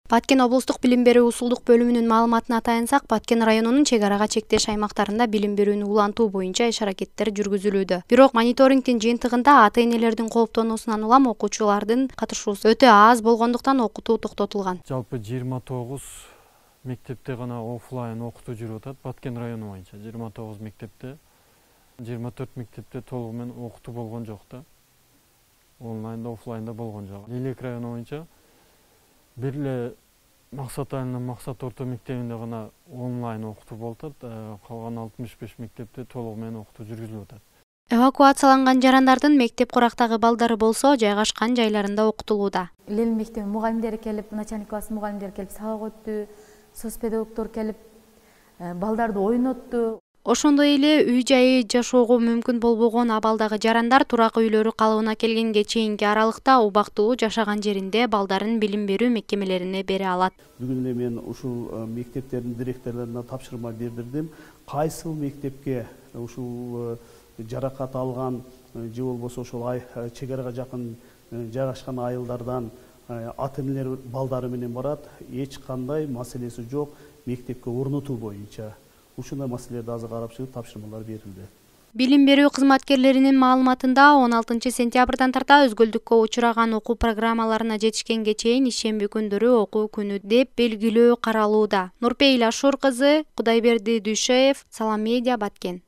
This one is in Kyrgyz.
Баткен облустук билим берүү усулдук бөлүмүнүн маалыматына таянсак, Баткен районунун чек арага чектеш аймактарында билим берүүнү улантуу боюнча иш-аракеттер жүргүзүлүүдө. Бирок мониторингдин жыйынтыгында ата-энелердин кооптонуусунан улам окуучулардын катышуусу өтө аз болгондуктан окутуу токтотулган. Жалпы 29 мектепте гана офлайн окутуу жүрүп атат. Баткен району боюнча 29 мектепте, 24 мектепте толугу менен окутуу болгон жок да. Онлайнда, офлайнда болгон жок. Элек району боюнча бир эле Максат айылынын Максат орто мектебинде гана онлайн окутуу болуп атат. Калган 65 мектепте толугу менен окутуу жүргүзүлүп атат. Эвакуацияланган жарандардын мектеп курактагы балдары болсо жайгашкан жайларында окутулууда. Эл мектебин мугалимдери келип, начальник класс мугалимдери келип сабак өттү, соц педагогдор келип балдарды ойнотту. Ошондой эле үй-жайы жашоого мүмкүн болбогон абалдагы жарандар турак үйлөрү калыбына келгенге чейинки аралыкта убактылуу жашаган жеринде балдарын билим берүү мекемелерине бере алат. Бүгүн эле мен ушул мектептердин директорлоруна тапшырма бердирдим. Кайсыл мектепке ушул жаракат алган же болбосо ошол чек арага жакын жайгашкан айылдардан ата-энелер балдары менен барат, эч кандай маселеси жок мектепке орнотуу боюнча. Ушундай маселелерди азыр карап чыгып тапшырмалар берилди. Билим берүү кызматкерлеринин маалыматында 16 сентябрдан тарта өзгөлдүккө учураган окуу программаларына жетишкенге чейин ишемби күндөрү окуу күнү деп белгилөө каралууда. Нурпейил Ашур кызы, Кудайберди Дүйшеев, Салам Медиа, Баткен.